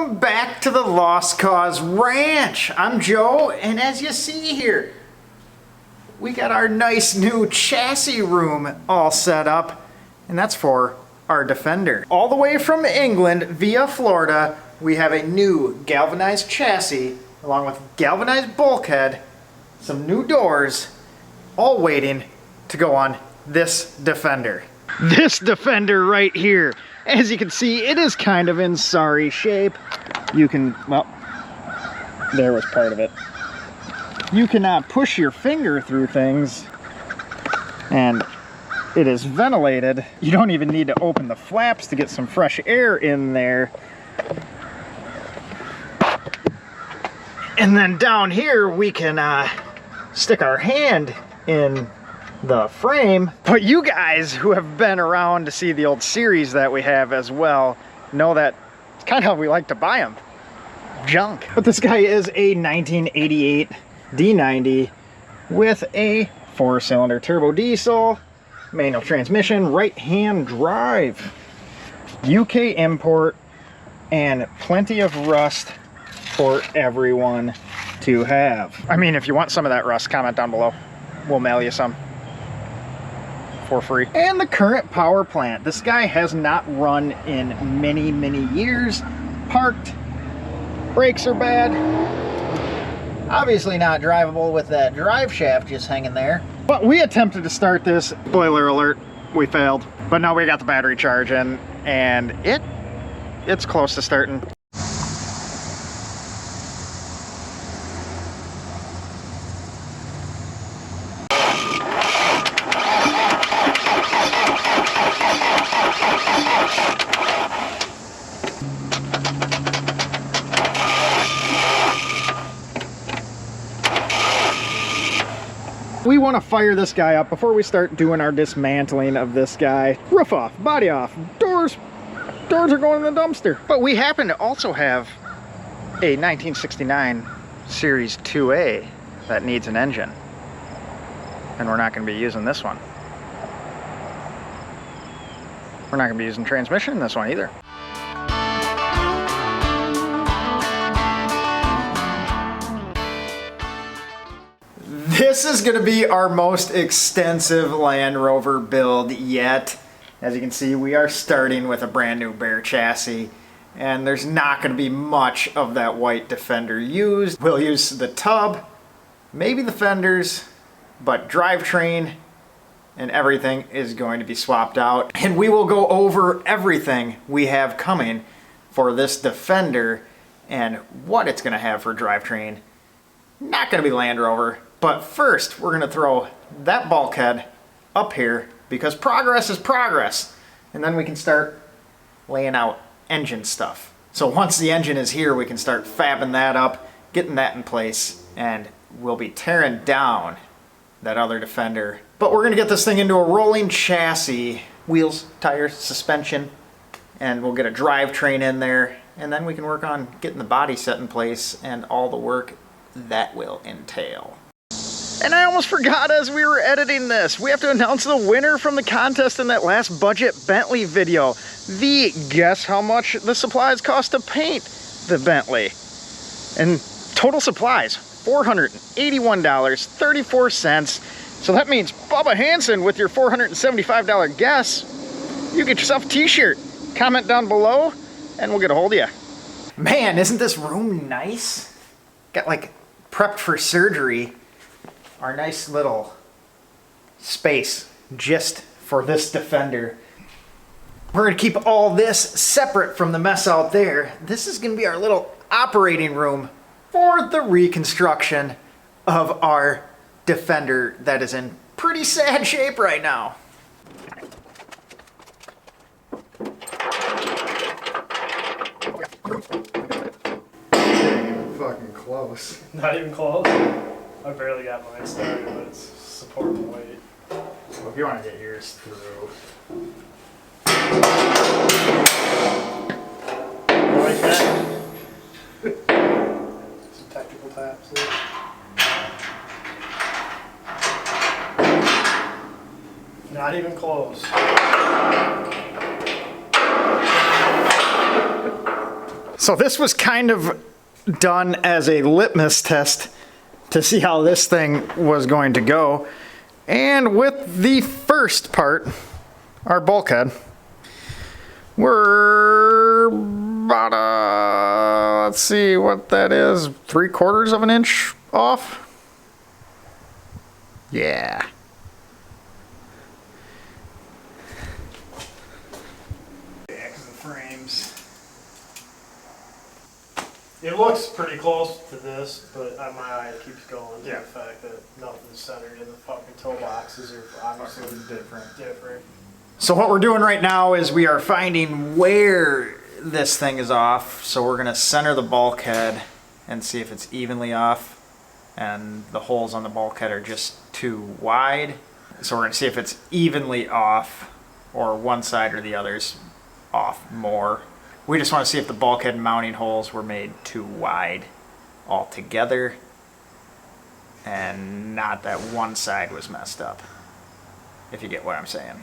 Welcome back to the Lost Cause Ranch. I'm Joe, and as you see here, we got our nice new chassis room all set up, and that's for our Defender. All the way from England via Florida, we have a new galvanized chassis, along with galvanized bulkhead, some new doors, all waiting to go on this Defender. This Defender right here. As you can see, it is kind of in sorry shape. You can, well, there was part of it. You cannot push your finger through things, and it is ventilated. You don't even need to open the flaps to get some fresh air in there. And then down here, we can stick our hand in the frame. But you guys who have been around to see the old series that we have as well know that it's kind of how we like to buy them. Junk. But this guy is a 1988 D90 with a 4-cylinder turbo diesel, manual transmission, right-hand drive, UK import, and plenty of rust for everyone to have. I mean, if you want some of that rust, comment down below. We'll mail you some for free. And the current power plant. This guy has not run in many, many years. Parked. Brakes are bad. Obviously not drivable with that drive shaft just hanging there. But we attempted to start this. Spoiler alert, we failed. But now we got the battery charging, and it's close to starting. We want to fire this guy up before we start doing our dismantling of this guy. Roof off, body off, doors are going in the dumpster. But we happen to also have a 1969 Series 2A that needs an engine. And we're not going to be using this one. We're not going to be using transmission in this one either. This is going to be our most extensive Land Rover build yet. As you can see, we are starting with a brand new bare chassis, and there's not going to be much of that white Defender used. We'll use the tub, maybe the fenders, but drivetrain and everything is going to be swapped out. And we will go over everything we have coming for this Defender and what it's going to have for drivetrain. Not going to be Land Rover. But first, we're going to throw that bulkhead up here because progress is progress. And then we can start laying out engine stuff. So once the engine is here, we can start fabbing that up, getting that in place, and we'll be tearing down that other Defender. But we're going to get this thing into a rolling chassis, wheels, tires, suspension, and we'll get a drivetrain in there. And then we can work on getting the body set in place and all the work that will entail. And I almost forgot as we were editing this, we have to announce the winner from the contest in that last budget Bentley video. Guess how much the supplies cost to paint the Bentley? And total supplies, $481.34. So that means Bubba Hansen with your $475 guess, you get yourself a t-shirt. Comment down below and we'll get a hold of you. Man, isn't this room nice? Got like prepped for surgery. Our nice little space just for this Defender. We're going to keep all this separate from the mess out there. This is going to be our little operating room for the reconstruction of our Defender that is in pretty sad shape right now. Fucking close. Not even close? I barely got mine started, but it's supporting the weight. Well, if you want to get yours through. Like that? Some technical taps there. Not even close. So this was kind of done as a litmus test to see how this thing was going to go. And with the first part, our bulkhead, we're about let's see what that is, 3/4 of an inch off. Yeah. Yeah, 'cause the frames. It looks pretty close to this, but my eye keeps going to Yeah. the fact that nothing's centered in the fucking toe boxes are obviously different. So what we're doing right now is we are finding where this thing is off. So we're gonna center the bulkhead and see if it's evenly off, and the holes on the bulkhead are just too wide. So we're gonna see if it's evenly off, or one side or the other's off more. We just want to see if the bulkhead mounting holes were made too wide altogether, and not that one side was messed up, if you get what I'm saying.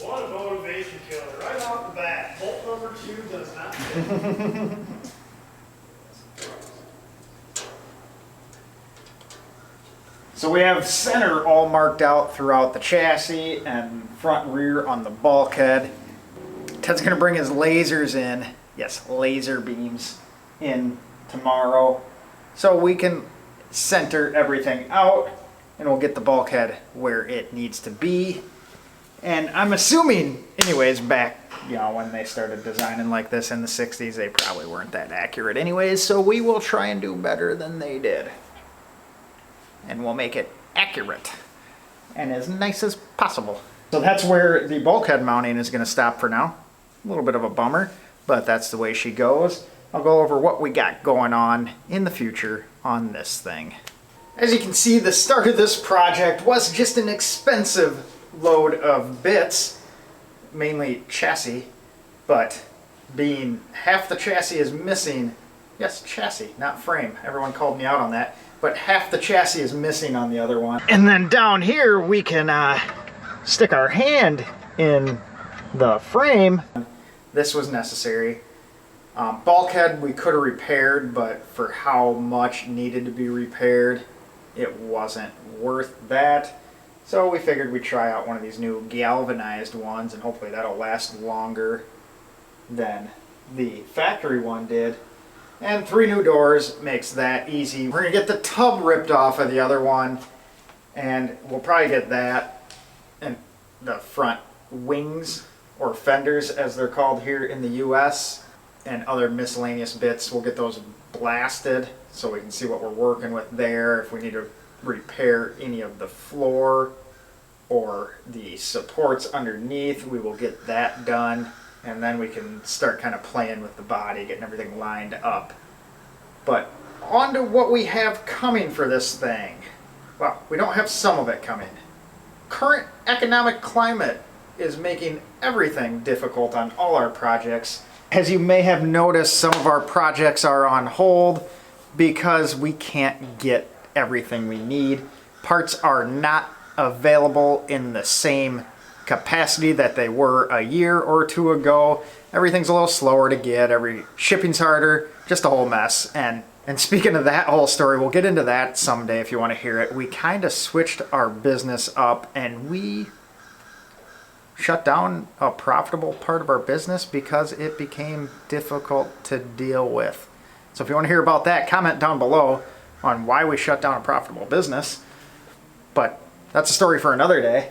What a motivation killer right off the bat. Bolt number 2 does not fit. So we have center all marked out throughout the chassis and front and rear on the bulkhead. Ted's gonna bring his lasers in, yes, laser beams in tomorrow, so we can center everything out and we'll get the bulkhead where it needs to be. And I'm assuming, anyways, back, you know, when they started designing like this in the 60s, they probably weren't that accurate anyways, so we will try and do better than they did. And we'll make it accurate and as nice as possible. So that's where the bulkhead mounting is going to stop for now. A little bit of a bummer, but that's the way she goes. I'll go over what we got going on in the future on this thing. As you can see, the start of this project was just an expensive load of bits, mainly chassis, but being half the chassis is missing, yes, chassis, not frame. Everyone called me out on that. But half the chassis is missing on the other one. And then down here we can stick our hand in the frame. This was necessary. Bulkhead we could have repaired, but for how much needed to be repaired, it wasn't worth that. So we figured we'd try out one of these new galvanized ones, and hopefully that'll last longer than the factory one did. And 3 new doors makes that easy. We're gonna get the tub ripped off of the other one, and we'll probably get that and the front wings, or fenders as they're called here in the US, and other miscellaneous bits. We'll get those blasted so we can see what we're working with there. If we need to repair any of the floor or the supports underneath, we will get that done. And then we can start kind of playing with the body, getting everything lined up. But on to what we have coming for this thing. Well, we don't have some of it coming. Current economic climate is making everything difficult on all our projects. As you may have noticed, some of our projects are on hold because we can't get everything we need. Parts are not available in the same capacity that they were a year or two ago. Everything's a little slower to get, every shipping's harder, just a whole mess. And speaking of that whole story, we'll get into that someday if you want to hear it. We kind of switched our business up and we shut down a profitable part of our business because it became difficult to deal with. So if you want to hear about that, comment down below on why we shut down a profitable business. But that's a story for another day.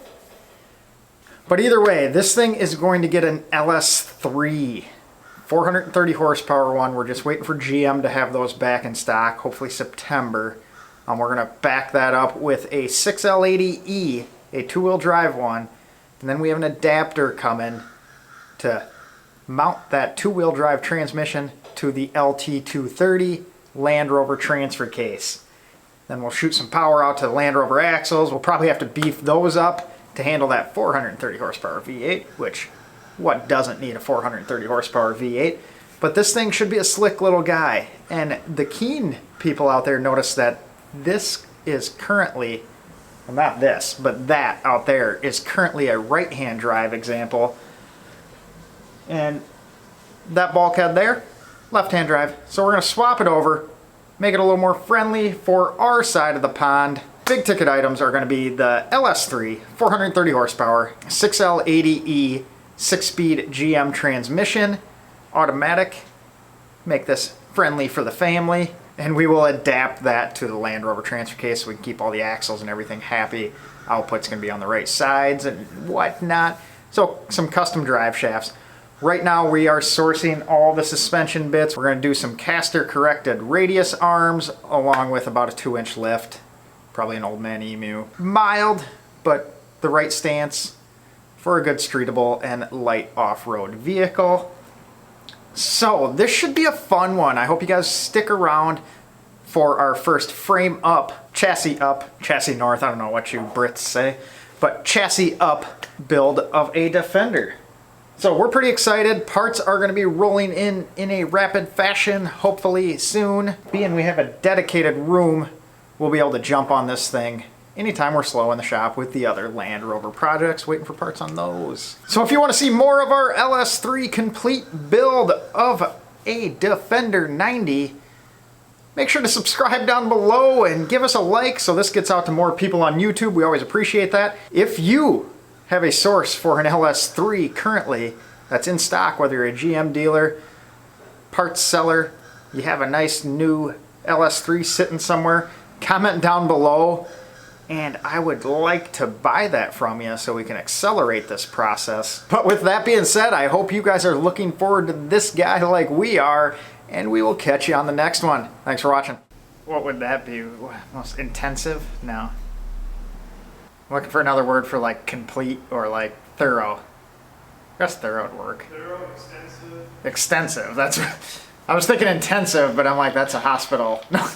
But either way, this thing is going to get an LS3, 430 horsepower one. We're just waiting for GM to have those back in stock, hopefully September. We're going to back that up with a 6L80E, a 2-wheel drive one. And then we have an adapter coming to mount that 2-wheel drive transmission to the LT230 Land Rover transfer case. Then we'll shoot some power out to the Land Rover axles. We'll probably have to beef those up to handle that 430 horsepower V8, which what doesn't need a 430 horsepower V8? But this thing should be a slick little guy. And the keen people out there notice that this is currently, well, not this, but that out there is currently a right-hand drive example. And that bulkhead there, left-hand drive. So we're going to swap it over, make it a little more friendly for our side of the pond. Big ticket items are going to be the LS3, 430 horsepower, 6L80E, 6-speed GM transmission, automatic. Make this friendly for the family. And we will adapt that to the Land Rover transfer case so we can keep all the axles and everything happy. Output's going to be on the right sides and whatnot. So some custom drive shafts. Right now we are sourcing all the suspension bits. We're going to do some caster corrected radius arms along with about a 2-inch lift. Probably an old man emu. Mild, but the right stance for a good streetable and light off-road vehicle. So this should be a fun one. I hope you guys stick around for our first frame up, chassis north, I don't know what you Brits say, but chassis up build of a Defender. So we're pretty excited. Parts are going to be rolling in a rapid fashion, hopefully soon. Being we have a dedicated room, we'll be able to jump on this thing anytime we're slow in the shop with the other Land Rover projects, waiting for parts on those. So if you want to see more of our LS3 complete build of a Defender 90, make sure to subscribe down below and give us a like so this gets out to more people on YouTube. We always appreciate that. If you have a source for an LS3 currently that's in stock, whether you're a GM dealer, parts seller, you have a nice new LS3 sitting somewhere, comment down below, and I would like to buy that from you so we can accelerate this process. But with that being said, I hope you guys are looking forward to this guy like we are, and we will catch you on the next one. Thanks for watching. What would that be? Most intensive? No. I'm looking for another word for like complete or like thorough. I guess thorough would work. Thorough, extensive. Extensive, that's I was thinking intensive, but I'm like, that's a hospital. No.